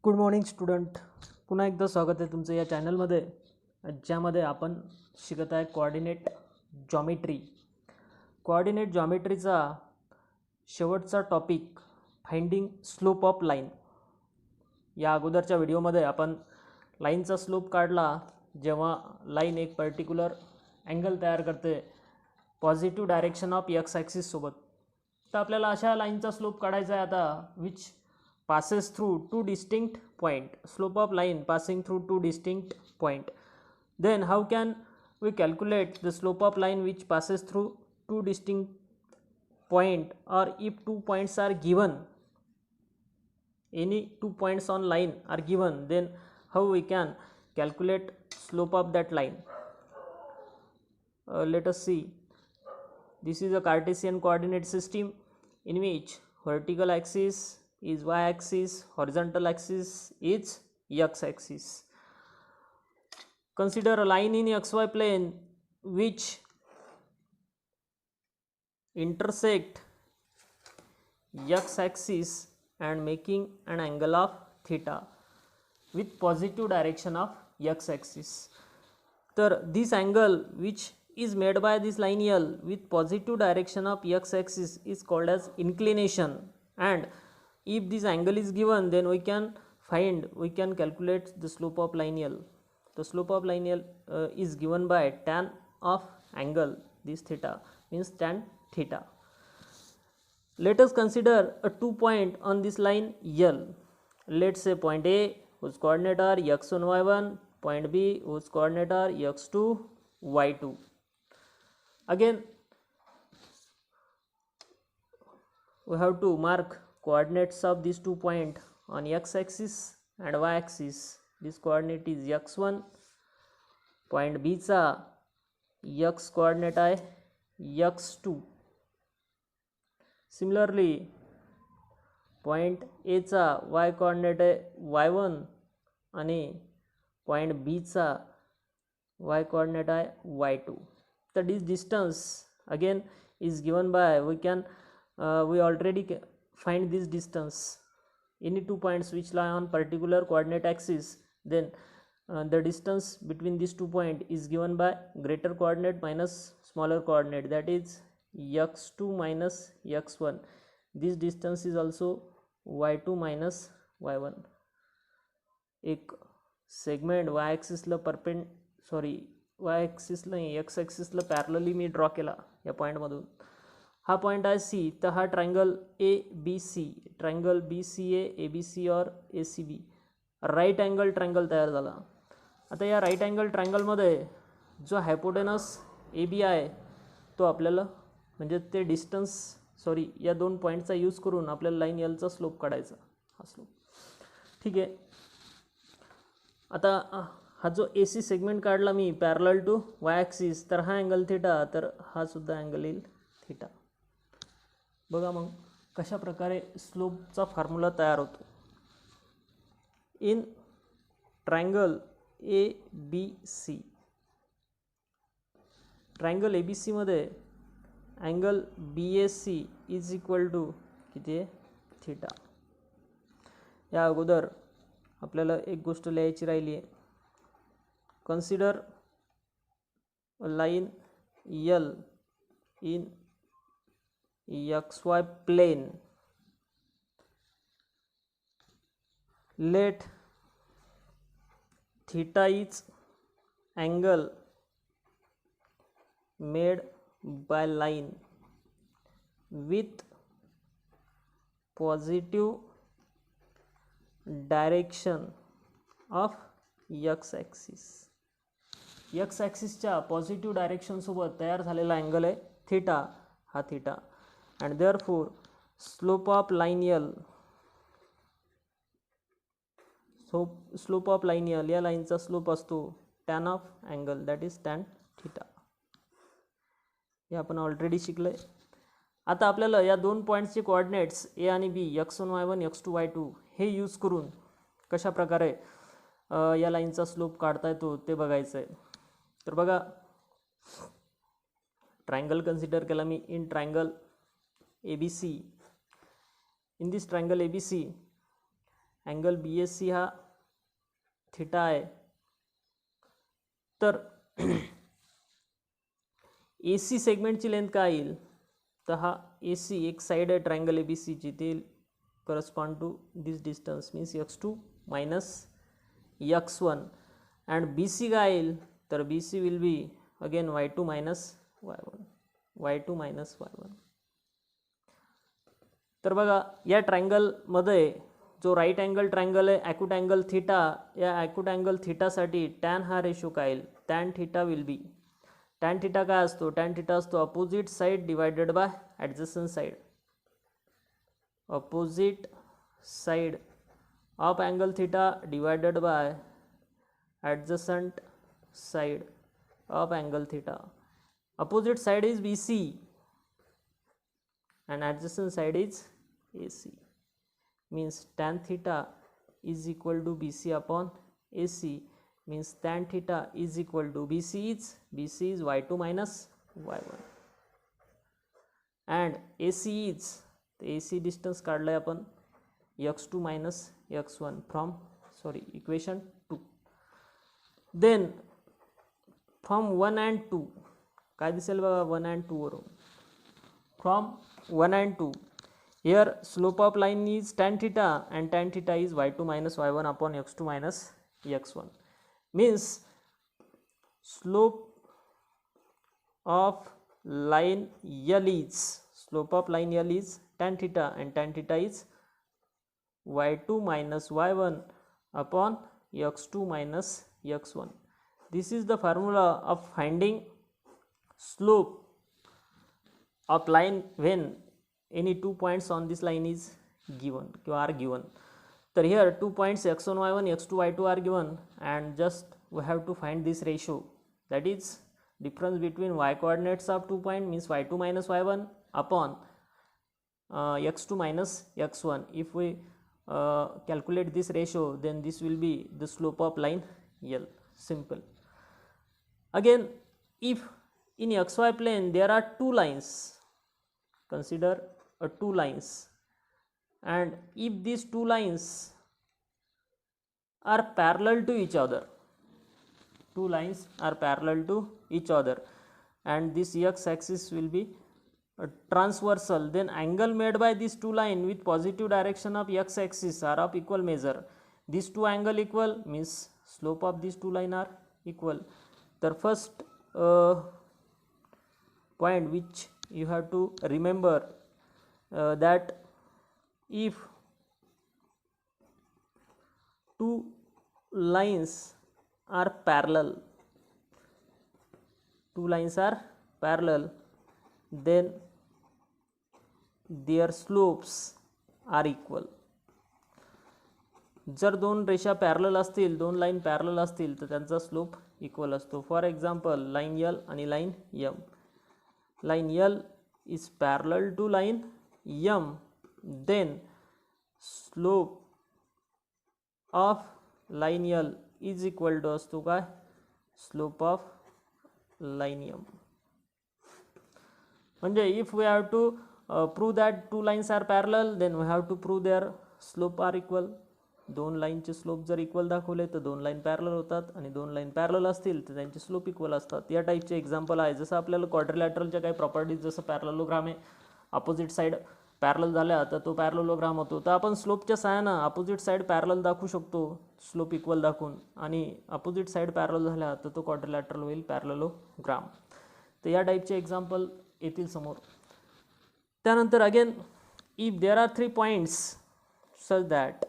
Good morning student. पुन्हा एकदा स्वागत आहे तुमचं या चॅनलमध्ये, ज्यामध्ये आपण शिकत आहे कोऑर्डिनेट जॉमेट्री. कोऑर्डिनेट जॉमेट्रीचा शेवटचा topic finding slope of line. या अगोदरच्या व्हिडिओमध्ये आपण लाईनचा स्लोप काढला जेव्हा लाईन एक पर्टिक्युलर अँगल तयार करते positive direction of x axis सोबत. तर आपल्याला अशा लाईनचा स्लोप काढायचा आहे आता which passes through two distinct point, slope of line passing through two distinct point. Then how can we calculate the slope of line which passes through two distinct point, or if two points are given, any 2 points on line are given, then how we can calculate slope of that line? Let us see. This is a Cartesian coordinate system in which vertical axis is y axis, horizontal axis is x axis. Consider a line in xy plane which intersect x axis and making an angle of theta with positive direction of x axis. तर this angle which is made by this line L with positive direction of x axis is called as inclination, and if this angle is given, then we can calculate the slope of line L. The slope of line L is given by tan of angle, this theta means tan theta. Let us consider a 2 point on this line L. Let's say point A whose coordinate are x1 y1, point B whose coordinate are x2 y2. Again we have to mark coordinates of these 2 points on x axis and y axis. This coordinate is x1, point B चा x coordinate आहे x2. Similarly point A चा y coordinate आहे y1 आणि point B चा y coordinate आहे y2. तर this distance again is given by we already find this distance. Any 2 points which lie on particular coordinate axis, then the distance between these 2 points is given by greater coordinate minus smaller coordinate, that is x2 minus x1. This distance is also y2 minus y1. एक segment y axis ला y axis ला x axis ला parallelly मी draw केला या point मधून. हा point आहे सी, तर हा triangle A B C, triangle B C A B C और A C B right angle triangle तयार झाला. आता या राईट अँगल ट्रायंगलमध्ये जो हायपोटेनस ए बी आहे तो आपल्याला म्हणजे ते डिस्टन्स या 2 पॉईंटचा यूज करून आपल्याला लाईन एलचा स्लोप काढायचा, हा स्लोप. ठीक आहे. आता हा जो ए सी सेगमेंट काढला मी पॅरलल टू वाय ॲक्सिस, तर हा अँगल थिटा, तर हा सुद्धा अँगल येईल थिटा. बघा मग कशा प्रकारे स्लोपचा फॉर्म्युला तयार होतो. In triangle A B C, triangle A B C मध्ये angle B A C is equal to किती आहे थिटा. या अगोदर आपल्याला एक गोष्ट लिहायची राहिली आहे. Consider line L in xy plane. Let theta is angle made by line with positive direction of x axis. x ॲक्सिसच्या पॉझिटिव्ह डायरेक्शन सोबत तयार झालेला अँगल आहे थीटा, हा theta. And therefore slope of line L, slope of line L या लाईनचा slope असतो tan of angle, that is tan theta. हे आपण ऑलरेडी शिकलोय. आता आपल्याला या 2 पॉईंट्सचे कोऑर्डिनेट्स ए आणि बी x1 y1 x2 y2 हे यूज करून कशा प्रकारे या लाईनचा स्लोप काढता येतो ते बघायचं आहे. तर बघा ट्रायंगल कन्सिडर केला मी in triangle ABC. In this triangle ABC, angle B S C हा थिटा आहे. तर ए सी सेगमेंटची लेंथ काय येईल, तर हा ए सी एक साईड आहे ट्रायंगल ए बी सीची, ते correspond to this distance means x2 minus x1. And B C काय येईल, तर B C will be again y2 minus y1 minus y1. तर बघा या ट्रायंगलमध्ये जो राईट अँगल ट्रायंगल आहे ॲक्यूट अँगल थिटा, या ॲक्यूट अँगल थिटासाठी टॅन हा रेशो काय येईल, tan theta will be, tan theta काय असतो, टॅन थिटा असतो opposite side divided by adjacent side, opposite side of angle theta divided by adjacent side of angle theta. Opposite side is B C and adjacent side is AC, means tan theta is equal to BC upon AC, means tan theta is equal to BC is y2 minus y1 and AC is, AC distance काढलाय आपण x2 minus x1 from equation 2. then from 1 and 2 काय दिसेल बघा, 1 and 2 वरून, from 1 and 2 here slope of line is tan theta and tan theta is y2 minus y1 upon x2 minus x1, means slope of line L is, slope of line L is tan theta and tan theta is y2 minus y1 upon x2 minus x1. This is the formula of finding slope of line when any 2 points on this line is given or are given. So here 2 points x1 y1 x2 y2 are given and just we have to find this ratio, that is difference between y coordinates of 2 points means y2 minus y1 upon x2 minus x1. If we calculate this ratio, then this will be the slope of line L. Simple. Again, if in xy plane there are two lines, consider two lines, and if these two lines are parallel to each other, two lines are parallel to each other and this x axis will be transversal, then angle made by these two lines with positive direction of x axis are of equal measure. These two angle equal means slope of these two lines are equal. The first point which you have to remember that if two lines are parallel, then their slopes are equal. जर दोन रेषा parallel असतील, दोन line parallel असतील तर त्यांचा slope equal असतो. For example line L आणि line M. Line L is parallel to line M, then slope of line L is equal to असतो काय, slope of line M. म्हणजे if we have to prove that two lines are parallel, then we have to prove their slope are equal. दोन लाईनचे slope जर equal दाखवले तर दोन line parallel होतात आणि दोन लाईन पॅरलल असतील तर त्यांचे स्लोप इक्वल असतात. या टाईपचे एक्झाम्पल आहे. जसं आपल्याला क्वाड्रिलॅटरलच्या काही प्रॉपर्टीज, जसं पॅरललोग्राम आहे, अपोजिट साईड पॅरलल झाल्या तर तो पॅरललोग्राम होतो. तर आपण स्लोपच्या सहाय्यानं अपोजिट साईड पॅरलल दाखवू शकतो स्लोप इक्वल दाखवून, आणि अपोजिट साईड पॅरलल झाल्या तर तो क्वाड्रिलॅटरल होईल पॅरललोग्राम. तर या टाईपचे एक्झाम्पल येतील समोर. त्यानंतर again if there are 3 points such that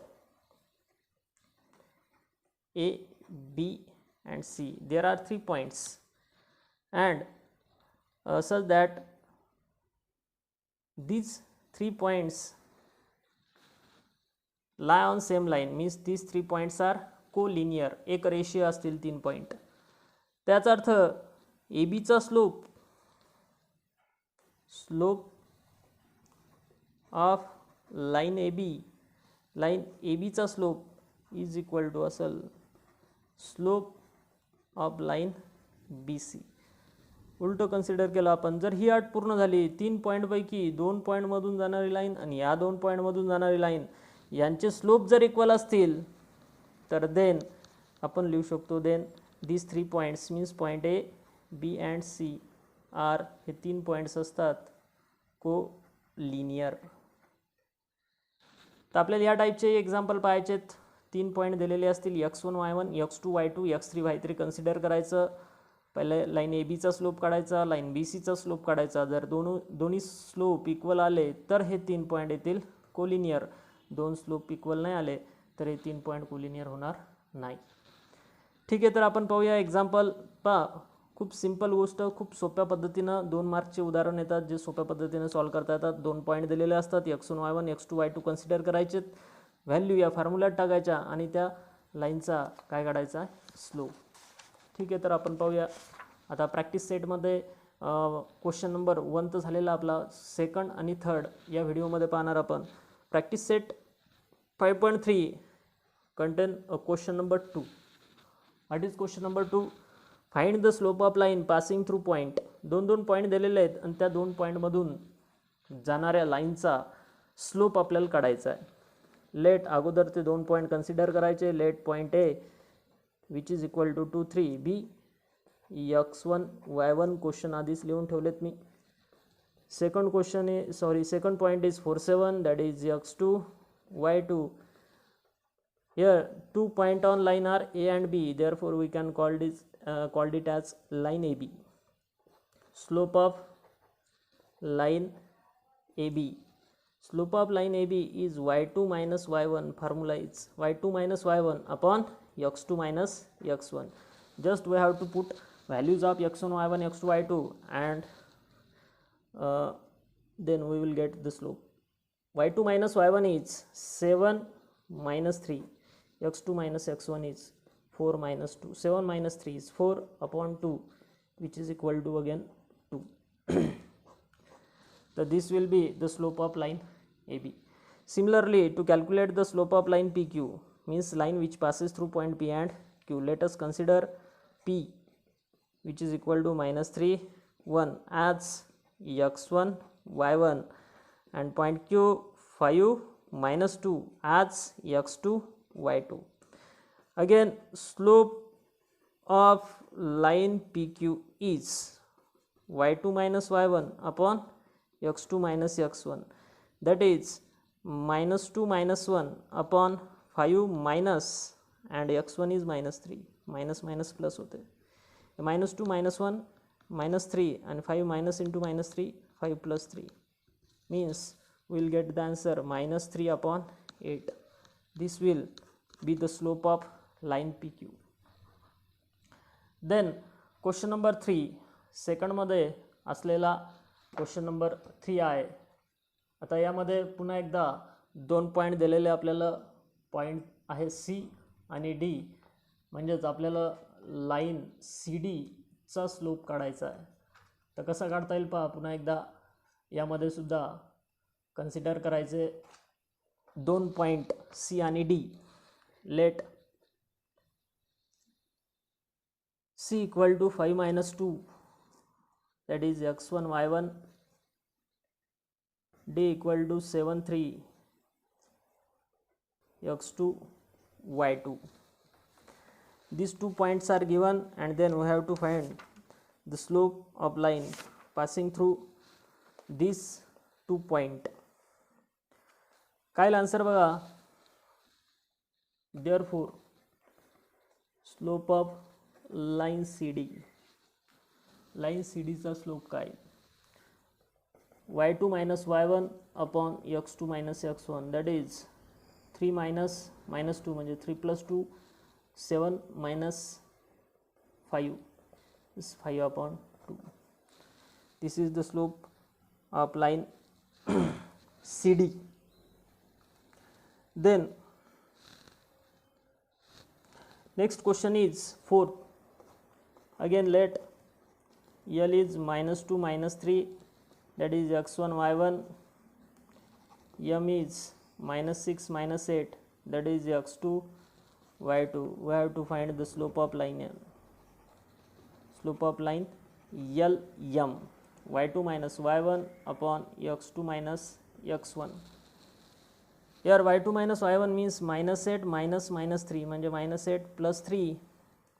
A, B and C, there are 3 points and such that these 3 points lie on same line, means these 3 points are co-linear, एक रेषीय असतील 3 पॉइंट. त्याचा अर्थ AB चा slope of line AB चा slope is equal to असेल slope of line BC. उलटं consider केलं आपण, जर ही अट पूर्ण झाली, 3 पॉईंटपैकी 2 पॉईंटमधून जाणारी लाईन आणि या 2 पॉईंटमधून जाणारी लाईन यांचे स्लोप जर इक्वल असतील तर देन आपण लिहू शकतो then these 3 points means point A, B and C are हे 3 पॉईंट्स असतात को लिनियर. तर आपल्याला या टाईपचे एक्झाम्पल पाहायचेत. 3 पॉईंट दिलेले असतील x1 y1 x2 y2 x3 y3 consider करायचं. पहिले लाईन ए बीचा स्लोप काढायचा, लाईन बी सीचा स्लोप काढायचा. जर दोन्ही स्लोप इक्वल आले तर हे 3 पॉईंट येतील कोलिनियर. 2 स्लोप इक्वल नाही आले तर हे 3 पॉईंट कोलिनियर होणार नाही. ठीक आहे, तर आपण पाहूया एक्झाम्पल. पहा, खूप सिंपल गोष्ट, खूप सोप्या पद्धतीनं 2 मार्कचे उदाहरण येतात जे सोप्या पद्धतीनं सॉल्व करता येतात. 2 पॉईंट दिलेले असतात, x1 y1 x2 y2 consider करायचे. व्हॅल्यू या फॉर्म्युल्यात टाकायच्या आणि त्या लाईनचा काय काढायचा स्लोप. ठीक आहे, तर आपण पाहूया. आता प्रॅक्टिस सेटमध्ये क्वेश्चन नंबर 1 तर झालेला आपला. सेकंड आणि थर्ड या व्हिडिओमध्ये पाहणार आपण. Practice set 5.3 content question number 2. What is question number 2? Find the slope of line passing through point. 2 point दिलेले आहेत आणि त्या 2 पॉईंटमधून जाणाऱ्या लाईनचा स्लोप आपल्याला काढायचा आहे. लेट अगोदर ते 2 पॉईंट कन्सिडर करायचे. Let point A which is equal to 2 3 B x1 y1 question आधीच लिहून ठेवलेत मी. Second question second point is 4 7 that is x2 y2. Here 2 point on line are A and B, therefore we can call it as line AB. Slope of line AB. Slope of line AB is y2 minus y1. Formula is y2 minus y1 upon x2 minus x1. Just we have to put values of x1 y1 x2 y2 and then we will get the slope. y2 minus y1 is 7 minus 3. x2 minus x1 is 4 minus 2. 7 minus 3 is 4 upon 2 which is equal to again 2. So this will be the slope of line AB. Similarly, to calculate the slope of line PQ, means line which passes through point P and Q, let us consider P which is equal to minus 3 1 as x1 y1 and point Q 5 minus 2 as x2 y2. Again, slope of line PQ is y2 minus y1 upon x2 minus x1, that is minus 2 minus 1 upon 5 minus and x1 is minus 3. minus minus plus होते. minus 2 minus 1 minus 3 and 5 minus into minus 3 5 plus 3 means we will get the answer minus 3 upon 8. This will be the slope of line PQ. Then question number 3 second मध्ये असलेला question number 3 आहे. आता यामध्ये पुन्हा एकदा 2 point दिलेले आपल्याला. Point आहे C आणि D, म्हणजेच आपल्याला लाईन CD चा स्लोप काढायचा आहे. तर कसा काढता येईल पहा पुन्हा एकदा. यामध्ये सुद्धा कन्सिडर करायचे 2 पॉईंट C आणि D. Let C equal to 5 minus 2 that is x1 y1, D equal to 7 3 x2 y2. These 2 points are given and then we have to find the slope of line passing through these 2 point. काय answer बघा. Therefore slope of line CD, line CD चा slope काय y2 minus y1 upon x2 minus x1, that is 3 minus minus 2 म्हणजे 3 plus 2 7 minus 5 is 5 upon 2. This is the slope of line CD. Then next question is 4th. Again let L is minus 2 minus 3, that is x1 y1, M is minus 6 minus 8, that is x2 y2. We have to find the slope of line L. Slope of line L M, y2 minus y1 upon x2 minus x1. यार y2 minus y1 means -8 minus -3 म्हणजे -8 + 3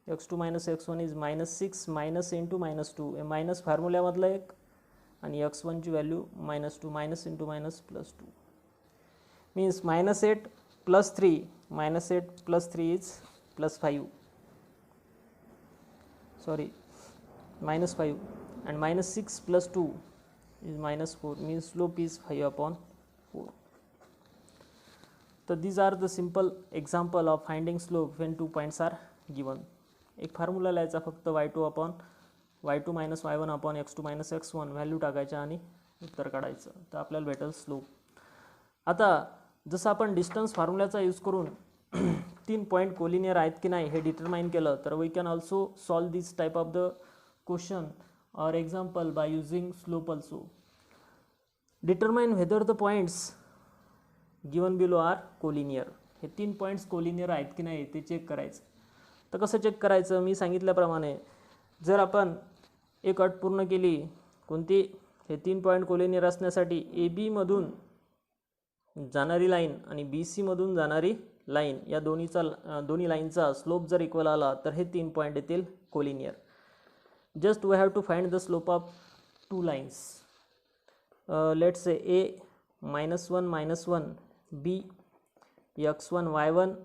x2 minus x1 is -6 minus into -2 हे minus फॉर्म्युल्यामधलं एक आणि x1 ची value -2 minus into minus +2 means -8 + 3 -8 + 3 is +5 sorry -5 and -6 + 2 is -4 means slope is 5/4. So these are the simple example of finding slope when 2 points are given. एक formula लिहायचा फक्त y2 minus y1 upon x2 minus x1 value टाकायच्या आणि उत्तर काढायचं तर आपल्याला भेटेल स्लोप. आता जसं आपण डिस्टन्स फॉर्म्युल्याचा यूज करून 3 पॉईंट कोलिनियर आहेत की नाही हे डिटरमाइन केलं तर we can also solve this type of the question or example by using slope also. Determine whether the points given below are collinear. हे 3 पॉईंट्स कोलिनियर आहेत की नाही ते चेक करायचं. तर कसं चेक करायचं मी सांगितल्याप्रमाणे जर आपण एक अट पूर्ण केली कोणती हे 3 पॉईंट कोलिनियर असण्यासाठी ए बी मधून जाणारी लाईन आणि बी सी मधून जाणारी लाईन या दोन्ही लाईनचा स्लोप जर इक्वल आला तर हे 3 पॉईंट येतील collinear. Just we have to find the slope of 2 lines. Let's say a -1 -1 b x1 y1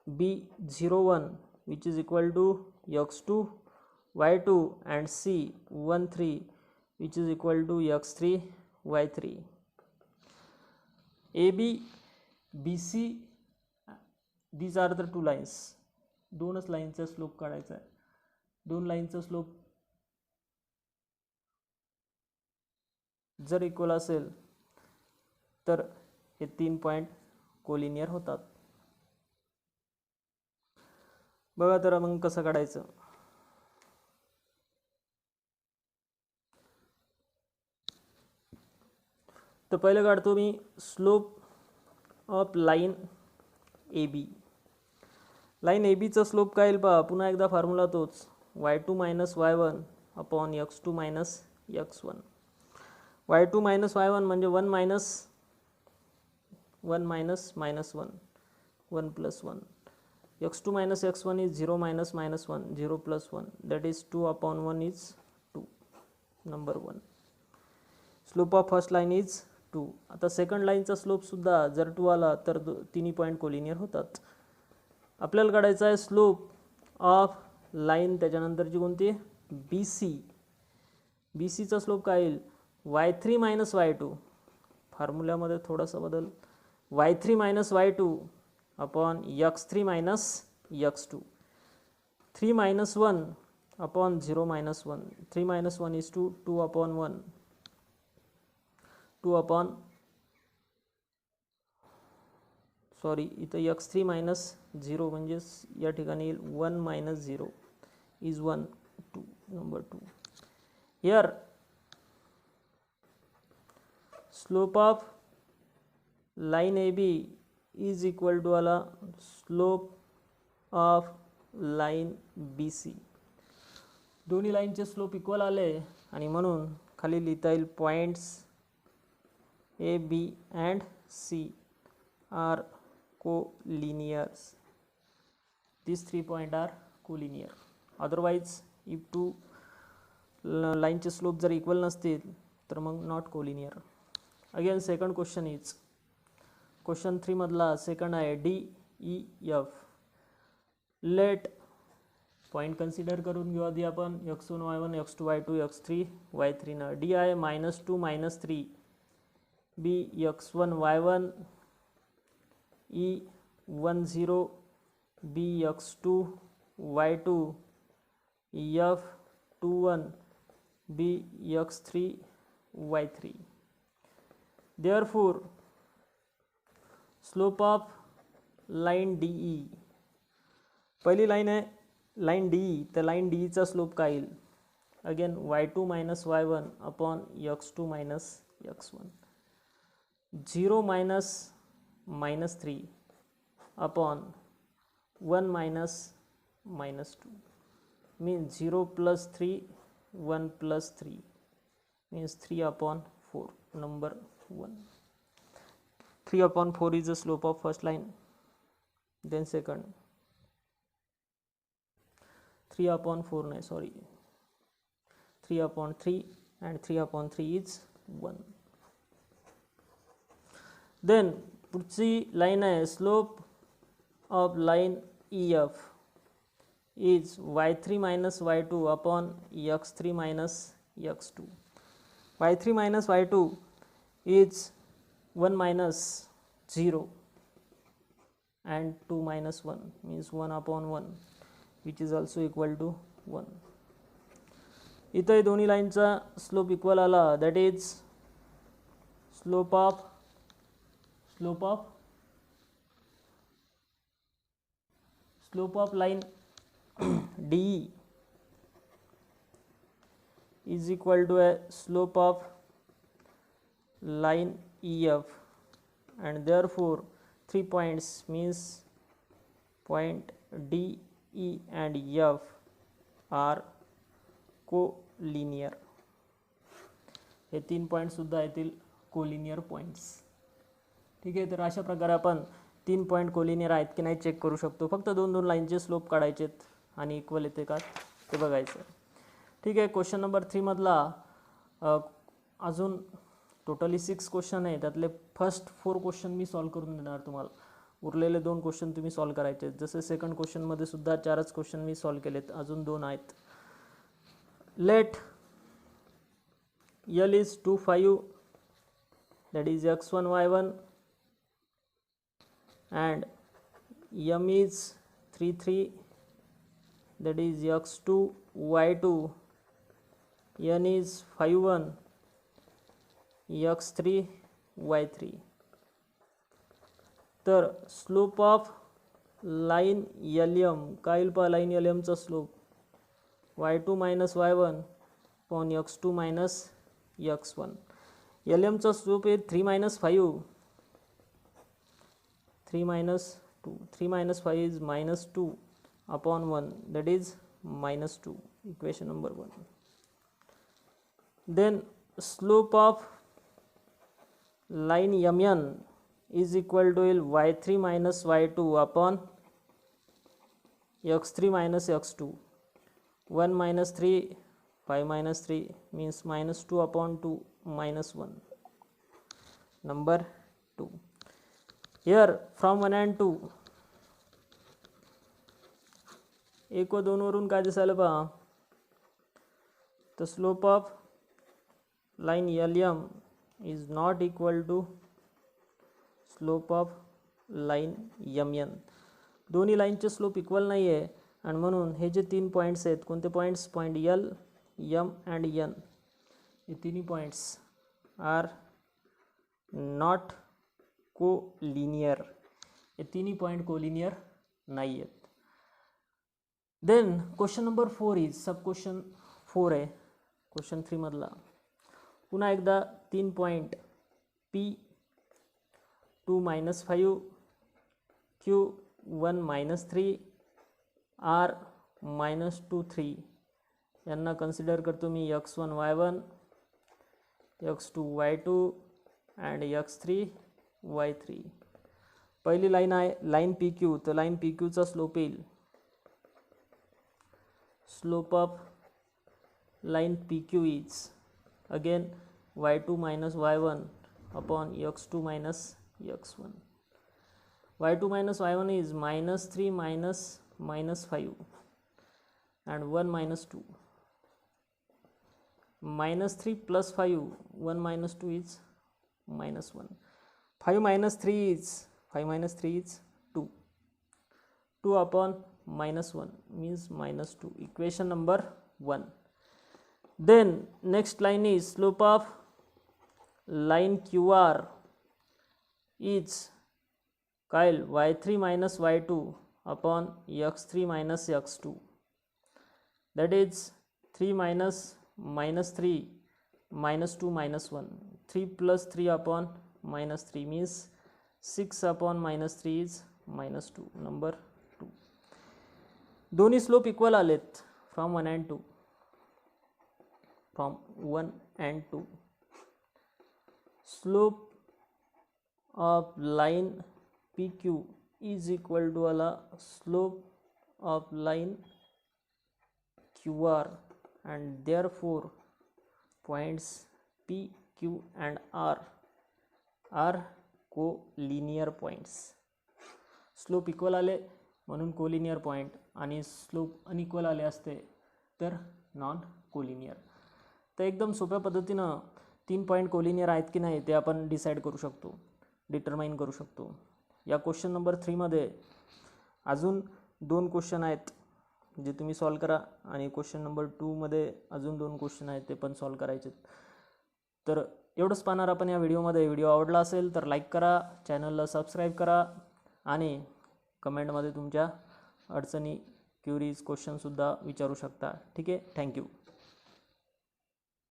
b 0 1 which is equal to x2 y2 and c 1 3 which is equal to x3 y3. ab bc these are the 2 lines. दोनच लाईनचा slope काढायचा आहे. 2 लाईनचा slope जर equal असेल तर हे 3 point collinear होतात. बघा तर मग कसं काढायचं. तर पहिले काढतो मी slope of line A B. Line A बीचा स्लोप काय येईल पहा पुन्हा एकदा फॉर्म्युला तोच y2 minus y1 upon x2 minus x1. y2 minus y1 म्हणजे 1 minus -1 1 + 1. x2 minus x1 is 0 minus -1 0 + 1 that is 2/1 is 2 number 1. Slope of first line is 2. आता second लाईनचा स्लोप सुद्धा जर 2 आला तर तिन्ही पॉईंट कोलिनियर होतात. आपल्याला काढायचा आहे स्लोप ऑफ लाईन त्याच्यानंतरची कोणती बी सी. बी सीचा स्लोप काय येईल y3 मायनस y2 फॉर्म्युल्यामध्ये थोडासा बदल y3 minus y2 upon x3 minus x2 3 minus 1 upon 0 minus 1 3 minus 1 is 2 2/1 2 upon sorry इथं x3 मायनस 0 म्हणजे या ठिकाणी येईल 1 minus 0 is 1 2 number 2. Here slope of line AB is equal to slope of line BC. दोन्ही लाईनचे slope equal आले आणि म्हणून खाली लिहिता येईल points A B and C are collinear. These 3 points are collinear. Otherwise if 2 लाईनचे स्लोप जर इक्वल नसतील तर मग not collinear. Again second question is question 3 मधला सेकंड आहे D E F. Let point consider करून घेऊ आधी आपण x1 y1 x2 y2 x3 y3 ना. डी आहे -2 -3 B x1 y1 E 1 0 B x2 y2 f 2 1 b x3 y3. Therefore slope of line DE पहिली line आहे line DE तर line DE चा स्लोप काय येईल again y2 minus y1 upon x2 minus x1 0 minus -3 upon 1 minus -2 means 0 plus 3 1 plus 3 means 3/4 number 1. 3/4 is the slope of first line, then second 3/4 no, sorry 3/3 and 3/3 is 1. then पुढची line आहे slope of line EF is y3 minus y2 upon x3 minus x2. y3 minus y2 is 1 minus 0 and 2 minus 1 means 1/1 which is also equal to 1. इथे दोन्ही लाईनचा slope equal आला, that is slope of line DE is equal to a slope of line EF, and therefore 3 points means point D, E and F are co-linear. हे 3 point सुद्धा येतील collinear points. ठीक आहे, तर अशा प्रकारे आपण 3 पॉईंट कोलिनियर आहेत की नाही चेक करू शकतो. फक्त 2 लाईनचे स्लोप काढायचेत आणि इक्वल येते का ते बघायचं. ठीक आहे, क्वेश्चन नंबर 3 मधला अजून टोटली 6 क्वेश्चन आहे. त्यातले फर्स्ट 4 क्वेश्चन मी सॉल्व करून देणार तुम्हाला. उरलेले 2 क्वेश्चन तुम्ही सॉल्व करायचे. जसे सेकंड क्वेश्चनमध्ये सुद्धा 4च क्वेश्चन मी सॉल्व केलेत, अजून 2 आहेत. Let L is 2, 5, that is x1, y1, and M is 3, 3, that is x2, y2, N is 5, 1, x3, y3. तर स्लोप ऑफ लाईन LM काय येईल पहा, लाईन LM चा slope y2 minus y1 upon x2 minus x1. LM चा slope आहे 3 minus 5, 3 minus 2, 3 minus 5 is minus 2 upon 1, that is minus 2, equation number 1. Then slope of line MN is equal to y3 minus y2 upon x3 minus x2. 1 minus 3, 5 minus 3 means minus 2 upon 2 minus 1. Number 2. Here from 1 and 2 1 व 2 वरून काय दिसायला पहा, the slope of line LM is not equal to slope of line MN. दोन्ही लाईनचे slope equal नाही आहे, आणि म्हणून हे जे 3 पॉईंट्स आहेत, कोणते points, point L, M and N, हे तिन्ही पॉईंट्स आर नॉट कोलिनियर. हे तिन्ही पॉईंट कोलिनियर नाही आहेत. Then question number 4 is sub question 4 आहे क्वेश्चन 3 मधला. पुन्हा एकदा 3 point P 2 minus 5, Q 1 minus 3, R minus 2, 3 यांना कन्सिडर करतो मी x1, y1, x2, y2 and x3, y3. पहिली लाईन आहे लाईन PQ. तर लाईन PQ चा स्लोप येईल, slope of line PQ is again y2 minus y1 upon x2 minus x1. y2 minus y1 is minus 3 minus minus 5 and 1 minus 2. Minus 3 plus 5, 1 minus 2 is minus 1. 5 minus 3 is 2. 2 upon minus 1 means minus 2. Equation number 1. Then next line is slope of line QR is Kyle y3 minus y2 upon x3 minus x2. That is 3 minus minus 3 minus 2 minus 1. 3 plus 3 upon minus 3 means 6 upon minus 3 is minus 2. Number 2. दोन्ही slope equal आलेत from 1 and 2. From 1 and 2. Slope of line PQ is equal to a slope of line QR, and therefore points P, Q and R are co-linear points. Slope equal आले म्हणून collinear point, आणि slope unequal आले असते तर non collinear. तर एकदम सोप्या पद्धतीनं 3 पॉईंट कोलिनियर आहेत की नाही ते आपण डिसाईड करू शकतो, डिटरमाइन करू शकतो. या क्वेश्चन नंबर 3 मध्ये अजून 2 क्वेश्चन आहेत जे तुम्ही सॉल्व करा, आणि क्वेश्चन नंबर 2 मध्ये अजून 2 क्वेश्चन आहेत ते पण सॉल्व करायचे. तर एवढंच पाहणार आपण या व्हिडिओमध्ये. व्हिडिओ आवडला असेल तर लाईक करा, चॅनलला सबस्क्राईब करा, आणि कमेंटमध्ये तुमच्या अडचणी, क्युरीज, क्वेश्चनसुद्धा विचारू शकता. ठीक आहे, थँक्यू.